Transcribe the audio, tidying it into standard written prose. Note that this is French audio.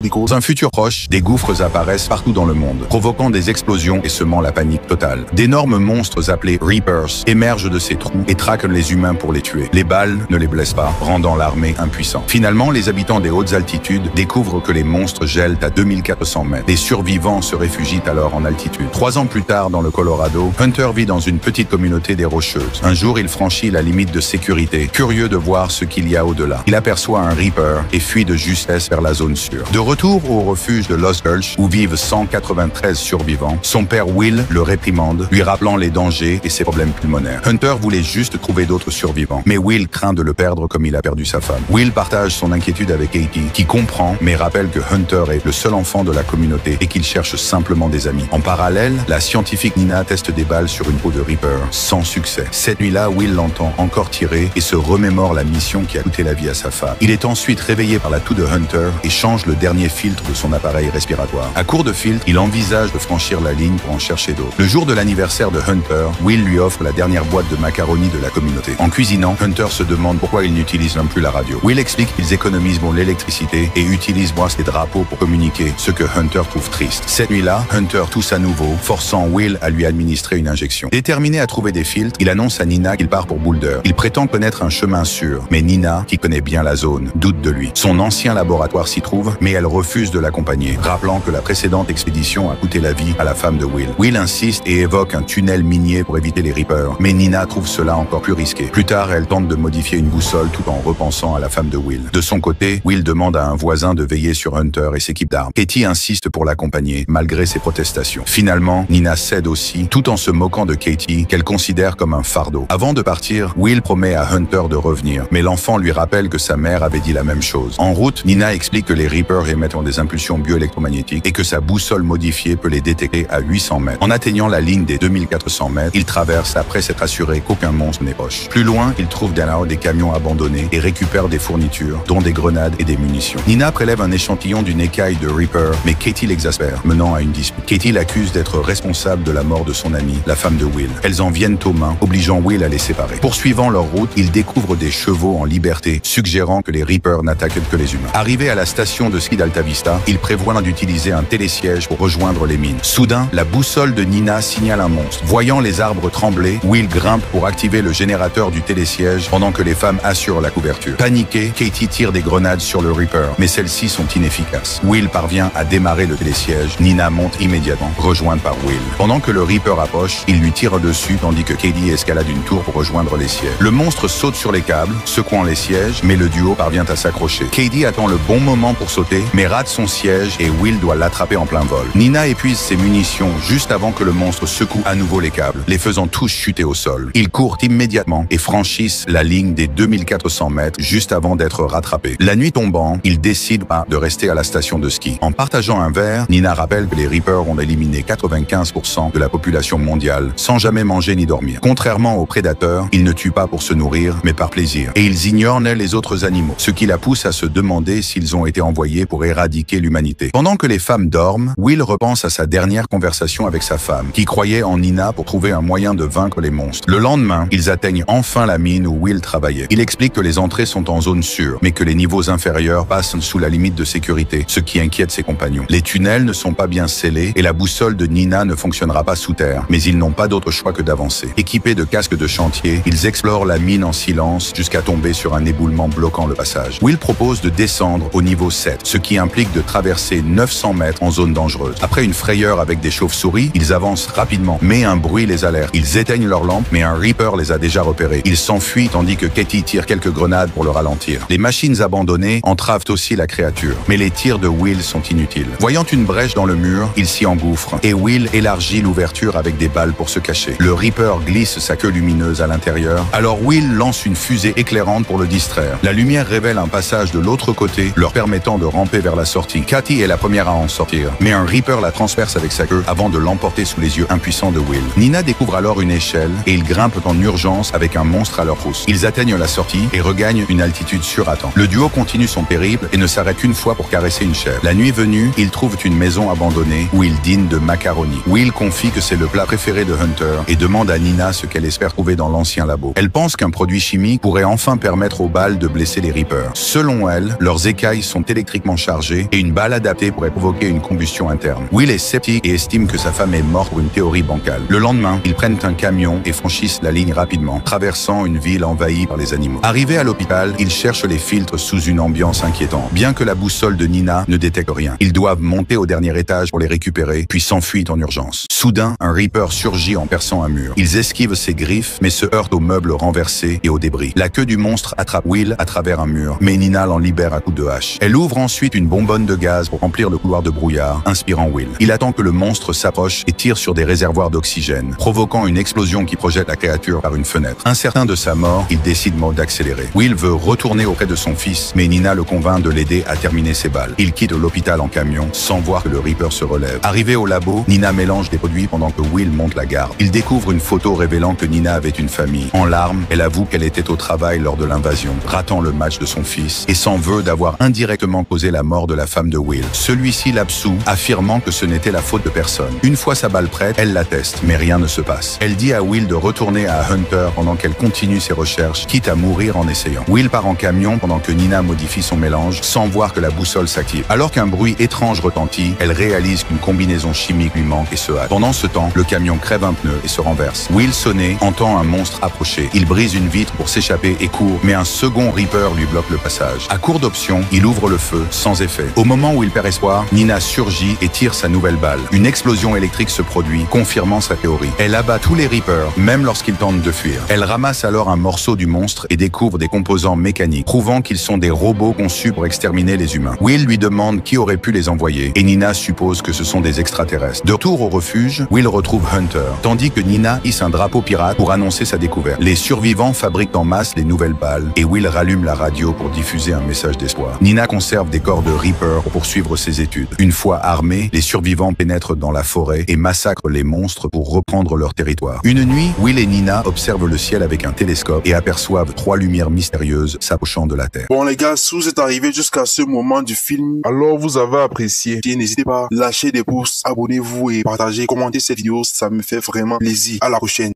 Dans un futur proche, des gouffres apparaissent partout dans le monde, provoquant des explosions et semant la panique totale. D'énormes monstres appelés Reapers émergent de ces trous et traquent les humains pour les tuer. Les balles ne les blessent pas, rendant l'armée impuissante. Finalement, les habitants des hautes altitudes découvrent que les monstres gèlent à 2400 mètres. Les survivants se réfugient alors en altitude. 3 ans plus tard, dans le Colorado, Hunter vit dans une petite communauté des Rocheuses. Un jour, il franchit la limite de sécurité, curieux de voir ce qu'il y a au-delà. Il aperçoit un Reaper et fuit de justesse vers la zone sûre. De retour au refuge de Lost Gulch, où vivent 193 survivants, son père Will le réprimande, lui rappelant les dangers et ses problèmes pulmonaires. Hunter voulait juste trouver d'autres survivants, mais Will craint de le perdre comme il a perdu sa femme. Will partage son inquiétude avec Katie, qui comprend, mais rappelle que Hunter est le seul enfant de la communauté et qu'il cherche simplement des amis. En parallèle, la scientifique Nina teste des balles sur une peau de Reaper, sans succès. Cette nuit-là, Will l'entend encore tirer et se remémore la mission qui a coûté la vie à sa femme. Il est ensuite réveillé par la toux de Hunter et change le dernier filtre de son appareil respiratoire. À court de filtre, il envisage de franchir la ligne pour en chercher d'autres. Le jour de l'anniversaire de Hunter, Will lui offre la dernière boîte de macaroni de la communauté. En cuisinant, Hunter se demande pourquoi il n'utilise même plus la radio. Will explique qu'ils économisent pour l'électricité et utilisent ses drapeaux pour communiquer, ce que Hunter trouve triste. Cette nuit-là, Hunter tousse à nouveau, forçant Will à lui administrer une injection. Déterminé à trouver des filtres, il annonce à Nina qu'il part pour Boulder. Il prétend connaître un chemin sûr, mais Nina, qui connaît bien la zone, doute de lui. Son ancien laboratoire s'y trouve, mais elle refuse de l'accompagner, rappelant que la précédente expédition a coûté la vie à la femme de Will. Will insiste et évoque un tunnel minier pour éviter les Reapers, mais Nina trouve cela encore plus risqué. Plus tard, elle tente de modifier une boussole tout en repensant à la femme de Will. De son côté, Will demande à un voisin de veiller sur Hunter et s'équipe d'armes. Katie insiste pour l'accompagner, malgré ses protestations. Finalement, Nina cède aussi, tout en se moquant de Katie, qu'elle considère comme un fardeau. Avant de partir, Will promet à Hunter de revenir, mais l'enfant lui rappelle que sa mère avait dit la même chose. En route, Nina explique que les Reapers émettent des impulsions bioélectromagnétiques et que sa boussole modifiée peut les détecter à 800 mètres. En atteignant la ligne des 2400 mètres, il traverse après s'être assuré qu'aucun monstre n'est proche. Plus loin, il trouve des camions abandonnés et récupère des fournitures, dont des grenades et des munitions. Nina prélève un échantillon d'une écaille de Reaper, mais Katie l'exaspère, menant à une dispute. Katie l'accuse d'être responsable de la mort de son amie, la femme de Will. Elles en viennent aux mains, obligeant Will à les séparer. Poursuivant leur route, ils découvrent des chevaux en liberté, suggérant que les Reapers n'attaquent que les humains. Arrivé à la station de ski d'Alta Vista, ils prévoient d'utiliser un télésiège pour rejoindre les mines. Soudain, la boussole de Nina signale un monstre. Voyant les arbres trembler, Will grimpe pour activer le générateur du télésiège pendant que les femmes assurent la couverture. Paniquée, Katie tire des grenades sur le Reaper, mais celles-ci sont inefficaces. Will parvient à démarrer le télésiège. Nina monte immédiatement, rejointe par Will. Pendant que le Reaper approche, il lui tire dessus tandis que Katie escalade une tour pour rejoindre les sièges. Le monstre saute sur les câbles, secouant les sièges, mais le duo parvient à s'accrocher. Katie attend le bon moment pour sauter, mais rate son siège et Will doit l'attraper en plein vol. Nina épuise ses munitions juste avant que le monstre secoue à nouveau les câbles, les faisant tous chuter au sol. Ils courent immédiatement et franchissent la ligne des 2400 mètres juste avant d'être rattrapés. La nuit tombant, ils décident de rester à la station de ski. En partageant un verre, Nina rappelle que les Reapers ont éliminé 95% de la population mondiale sans jamais manger ni dormir. Contrairement aux prédateurs, ils ne tuent pas pour se nourrir, mais par plaisir. Et ils ignorent les autres animaux, ce qui la pousse à se demander s'ils ont été envoyés pour éradiquer l'humanité. Pendant que les femmes dorment, Will repense à sa dernière conversation avec sa femme, qui croyait en Nina pour trouver un moyen de vaincre les monstres. Le lendemain, ils atteignent enfin la mine où Will travaillait. Il explique que les entrées sont en zone sûre, mais que les niveaux inférieurs passent sous la limite de sécurité, ce qui inquiète ses compagnons. Les tunnels ne sont pas bien scellés et la boussole de Nina ne fonctionnera pas sous terre, mais ils n'ont pas d'autre choix que d'avancer. Équipés de casques de chantier, ils explorent la mine en silence jusqu'à tomber sur un éboulement bloquant le passage. Will propose de descendre au niveau 7, ce qui implique de traverser 900 mètres en zone dangereuse. Après une frayeur avec des chauves-souris, ils avancent rapidement, mais un bruit les alerte. Ils éteignent leurs lampes, mais un Reaper les a déjà repérés. Ils s'enfuient tandis que Katie tire quelques grenades pour le ralentir. Les machines abandonnées entravent aussi la créature, mais les tirs de Will sont inutiles. Voyant une brèche dans le mur, il s'y engouffre, et Will élargit l'ouverture avec des balles pour se cacher. Le Reaper glisse sa queue lumineuse à l'intérieur, alors Will lance une fusée éclairante pour le distraire. La lumière révèle un passage de l'autre côté, leur permettant de ramper vers la sortie. Katie est la première à en sortir, mais un Reaper la transperce avec sa queue avant de l'emporter sous les yeux impuissants de Will. Nina découvre alors une échelle et ils grimpent en urgence avec un monstre à leur pouce. Ils atteignent la sortie et regagnent une altitude sûre à temps. Le duo continue son périple et ne s'arrête qu'une fois pour caresser une chèvre. La nuit venue, ils trouvent une maison abandonnée où ils dînent de macaroni. Will confie que c'est le plat préféré de Hunter et demande à Nina ce qu'elle espère trouver dans l'ancien labo. Elle pense qu'un produit chimique pourrait enfin permettre aux balles de blesser les Reapers. Selon elle, leurs écailles sont électriquement chargées chargé et une balle adaptée pourrait provoquer une combustion interne. Will est sceptique et estime que sa femme est morte pour une théorie bancale. Le lendemain, ils prennent un camion et franchissent la ligne rapidement, traversant une ville envahie par les animaux. Arrivés à l'hôpital, ils cherchent les filtres sous une ambiance inquiétante. Bien que la boussole de Nina ne détecte rien, ils doivent monter au dernier étage pour les récupérer, puis s'enfuient en urgence. Soudain, un Reaper surgit en perçant un mur. Ils esquivent ses griffes, mais se heurtent aux meubles renversés et aux débris. La queue du monstre attrape Will à travers un mur, mais Nina l'en libère à coups de hache. Elle ouvre ensuite une bonbonne de gaz pour remplir le couloir de brouillard, inspirant Will. Il attend que le monstre s'approche et tire sur des réservoirs d'oxygène, provoquant une explosion qui projette la créature par une fenêtre. Incertain de sa mort, il décide d'accélérer. Will veut retourner auprès de son fils, mais Nina le convainc de l'aider à terminer ses balles. Il quitte l'hôpital en camion, sans voir que le Reaper se relève. Arrivé au labo, Nina mélange des produits pendant que Will monte la garde. Il découvre une photo révélant que Nina avait une famille. En larmes, elle avoue qu'elle était au travail lors de l'invasion, ratant le match de son fils, et s'en veut d'avoir indirectement causé la mort de la femme de Will. Celui-ci l'absout, affirmant que ce n'était la faute de personne. Une fois sa balle prête, elle l'atteste, mais rien ne se passe. Elle dit à Will de retourner à Hunter pendant qu'elle continue ses recherches, quitte à mourir en essayant. Will part en camion pendant que Nina modifie son mélange, sans voir que la boussole s'active. Alors qu'un bruit étrange retentit, elle réalise qu'une combinaison chimique lui manque et se hâte. Pendant ce temps, le camion crève un pneu et se renverse. Will, sonné, entend un monstre approcher. Il brise une vitre pour s'échapper et court, mais un second Reaper lui bloque le passage. À court d'options, il ouvre le feu, sans effet. Au moment où il perd espoir, Nina surgit et tire sa nouvelle balle. Une explosion électrique se produit, confirmant sa théorie. Elle abat tous les Reapers, même lorsqu'ils tentent de fuir. Elle ramasse alors un morceau du monstre et découvre des composants mécaniques, prouvant qu'ils sont des robots conçus pour exterminer les humains. Will lui demande qui aurait pu les envoyer, et Nina suppose que ce sont des extraterrestres. De retour au refuge, Will retrouve Hunter, tandis que Nina hisse un drapeau pirate pour annoncer sa découverte. Les survivants fabriquent en masse les nouvelles balles, et Will rallume la radio pour diffuser un message d'espoir. Nina conserve des corps de Reaper pour poursuivre ses études. Une fois armés, les survivants pénètrent dans la forêt et massacrent les monstres pour reprendre leur territoire. Une nuit, Will et Nina observent le ciel avec un télescope et aperçoivent 3 lumières mystérieuses s'approchant de la Terre. Bon les gars, si vous êtes arrivés jusqu'à ce moment du film, alors vous avez apprécié. N'hésitez pas à lâcher des pouces, abonnez-vous et partagez, commentez cette vidéo, ça me fait vraiment plaisir. À la prochaine.